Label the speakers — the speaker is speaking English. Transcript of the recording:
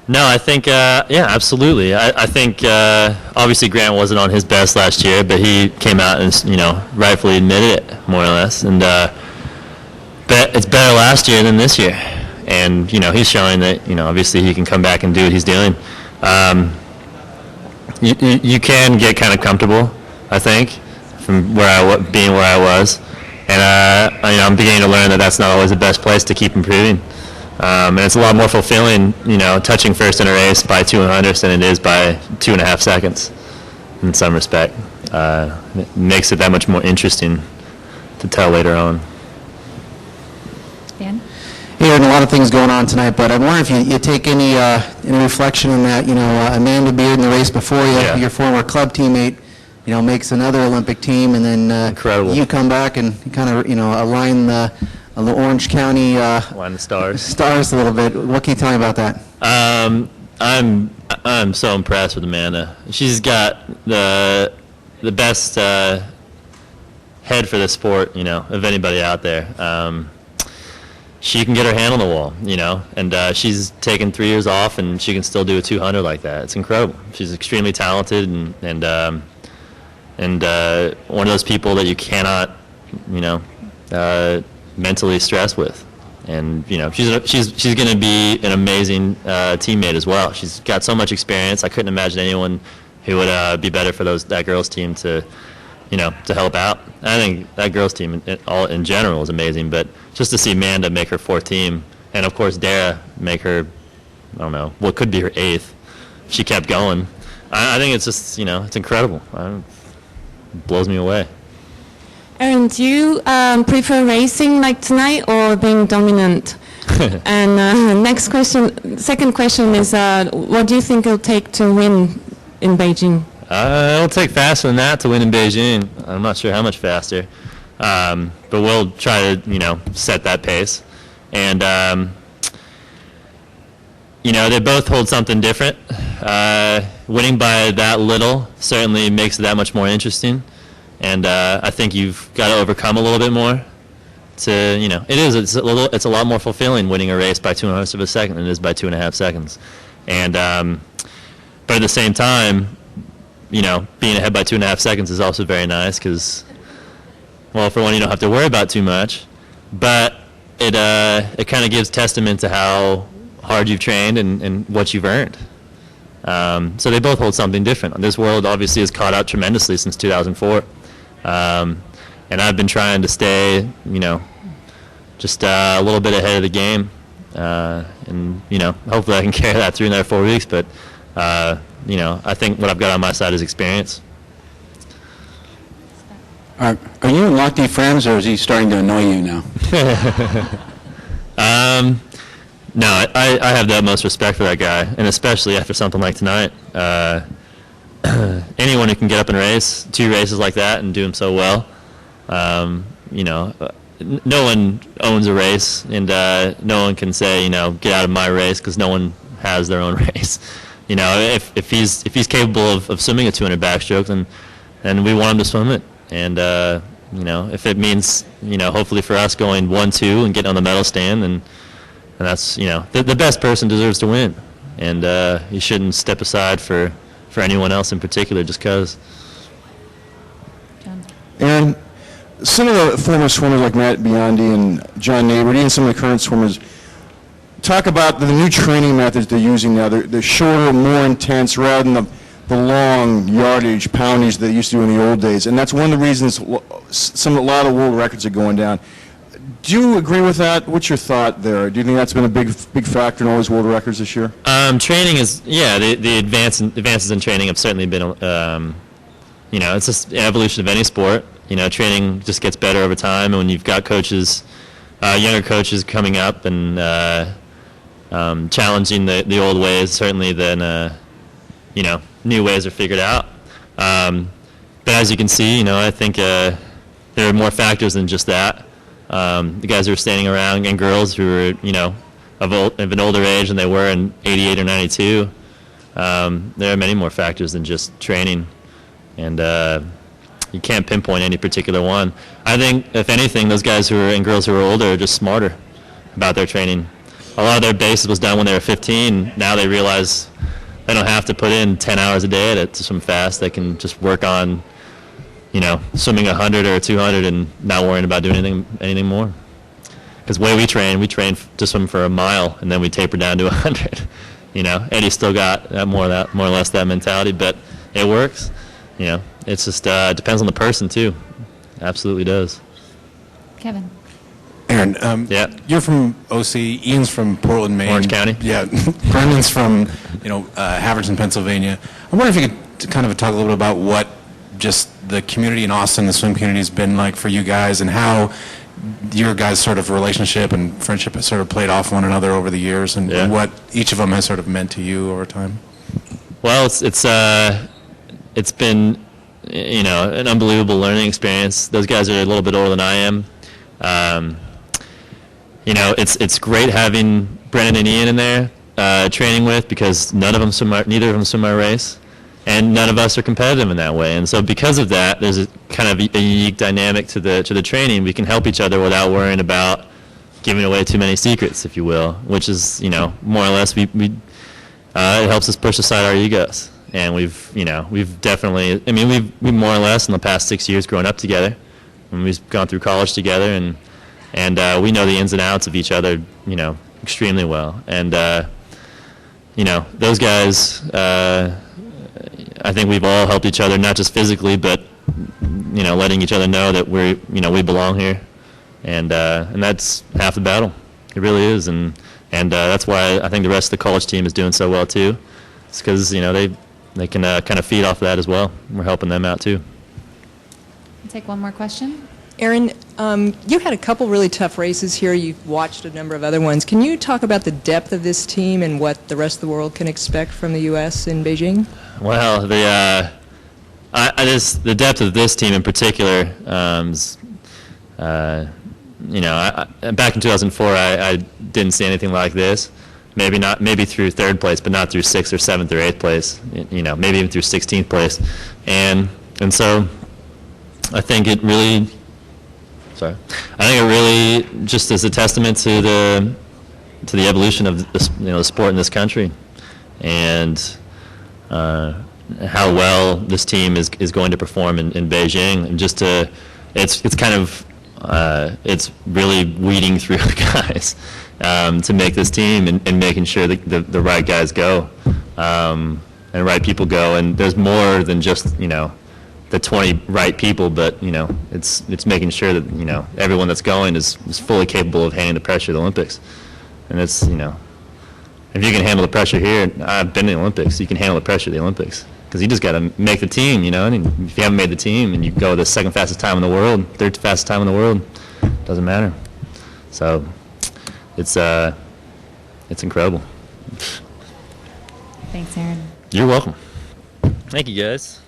Speaker 1: No, I think, yeah, absolutely. I think obviously Grant wasn't on his best last year, but he came out and rightfully admitted it more or less. And it's better last year than this year, and he's showing that obviously he can come back and do what he's doing. You can get kind of comfortable, I think, from being where I was, and I'm beginning to learn that that's not always the best place to keep improving. And it's a lot more fulfilling, touching first in a race by 2/100ths than it is by 2.5 seconds. In some respect, it makes it that much more interesting to tell later on.
Speaker 2: Dan?
Speaker 3: Here, and a lot of things going on tonight, but I wonder if you take any reflection on that. Amanda Beard in the race before you,
Speaker 1: Yeah.
Speaker 3: your former club teammate, makes another Olympic team, and then
Speaker 1: Incredible.
Speaker 3: you come back and kind of align the Orange County
Speaker 1: Line the stars.
Speaker 3: stars a little bit. What can you tell me about that?
Speaker 1: I'm so impressed with Amanda. She's got the best head for the sport, of anybody out there. She can get her hand on the wall, and she's taken 3 years off, and she can still do a 200 like that. It's incredible. She's extremely talented, and one of those people that you cannot, mentally stress with. And she's going to be an amazing teammate as well. She's got so much experience. I couldn't imagine anyone who would be better for that girls team to help out. I think that girls team in general is amazing, but just to see Amanda make her 4th team, and of course Dara make her, I don't know, what could be her 8th. She kept going. I think it's just, it's incredible. It blows me away.
Speaker 4: Aaron, do you prefer racing like tonight or being dominant? And second question is, what do you think it'll take to win in Beijing?
Speaker 1: It'll take faster than that to win in Beijing. I'm not sure how much faster, but we'll try to set that pace. And they both hold something different. Winning by that little certainly makes it that much more interesting. And I think you've got to overcome a little bit more. It's a lot more fulfilling winning a race by 2/100ths of a second than it is by 2.5 seconds. And but at the same time, being ahead by 2.5 seconds is also very nice because, well, for one, you don't have to worry about too much, but it kind of gives testament to how hard you've trained and what you've earned. So they both hold something different. This world obviously has caught up tremendously since 2004. And I've been trying to stay, just a little bit ahead of the game. And, hopefully I can carry that through another 4 weeks. But, I think what I've got on my side is experience.
Speaker 5: Are you and Lochte friends, or is he starting to annoy you now?
Speaker 1: No, I have the utmost respect for that guy, and especially after something like tonight. Anyone who can get up and race 2 races like that and do them so well, no one owns a race, and no one can say, get out of my race, because no one has their own race. If he's capable of swimming a 200 backstroke, then we want him to swim it. And if it means hopefully for us going 1-2 and getting on the medal stand, and that's the best person deserves to win, and you shouldn't step aside for anyone else in particular just because.
Speaker 6: And some of the former swimmers like Matt Biondi and John Neighbor, and some of the current swimmers, talk about the new training methods they're using now. They're shorter, more intense, rather than the long yardage, poundage they used to do in the old days. And that's one of the reasons a lot of world records are going down. Do you agree with that? What's your thought there? Do you think that's been a big factor in all these world records this year?
Speaker 1: Training is, the advances in training have certainly been, it's just the evolution of any sport. Training just gets better over time, and when you've got coaches, younger coaches coming up and challenging the old ways, certainly then, new ways are figured out. But as you can see, I think there are more factors than just that. The guys who are standing around and girls who are, of an older age than they were in 88 or 92, there are many more factors than just training. And you can't pinpoint any particular one. I think, if anything, those guys and girls who are older are just smarter about their training. a lot of their bases was done when they were 15. Now they realize they don't have to put in 10 hours a day to swim fast. They can just work on, swimming 100 or 200 and not worrying about doing anything more. Because the way we train to swim for a mile, and then we taper down to 100. Eddie's still got more or less that mentality, but it works. It's just depends on the person too. Absolutely does.
Speaker 2: Kevin.
Speaker 7: Aaron,
Speaker 1: Yeah.
Speaker 7: you're from OC. Ian's from Portland, Maine.
Speaker 1: Orange County.
Speaker 7: Yeah. Brendan's from, Haverton, Pennsylvania. I wonder if you could kind of talk a little bit about what just the community in Austin, the swim community, has been like for you guys, and how your guys' sort of relationship and friendship has sort of played off one another over the years, and
Speaker 1: Yeah.
Speaker 7: what each of them has sort of meant to you over time.
Speaker 1: Well, it's been an unbelievable learning experience. Those guys are a little bit older than I am. It's great having Brendan and Ian in there training with, because neither of them swim our race, and none of us are competitive in that way. And so because of that, there's a kind of a unique dynamic to the training. We can help each other without worrying about giving away too many secrets, if you will, which is more or less it helps us push aside our egos. And we've definitely, we've more or less in the past 6 years grown up together, and we've gone through college together, and we know the ins and outs of each other, extremely well. And those guys, I think we've all helped each other, not just physically, but letting each other know that we belong here, and that's half the battle. It really is, and that's why I think the rest of the college team is doing so well too. It's because they can kind of feed off of that as well. We're helping them out too.
Speaker 2: We'll take one more question.
Speaker 8: Aaron, you had a couple really tough races here. You've watched a number of other ones. Can you talk about the depth of this team and what the rest of the world can expect from the U.S. in Beijing?
Speaker 1: Well, the depth of this team in particular, back in 2004, I didn't see anything like this. Maybe through third place, but not through 6th or 7th or 8th place. Maybe even through 16th place, and so I think it really just is a testament to the evolution of the sport in this country, and how well this team is going to perform in Beijing, and it's kind of it's really weeding through the guys to make this team, and making sure that the right guys go, and the right people go. And there's more than just the 20 right people, but it's making sure that everyone that's going is fully capable of handling the pressure of the Olympics. And it's if you can handle the pressure here, I've been in the Olympics, you can handle the pressure of the Olympics, because you just got to make the team, and if you haven't made the team and you go the second fastest time in the world, third fastest time in the world, doesn't matter. So it's incredible.
Speaker 2: Thanks, Aaron.
Speaker 1: You're welcome. Thank you, guys.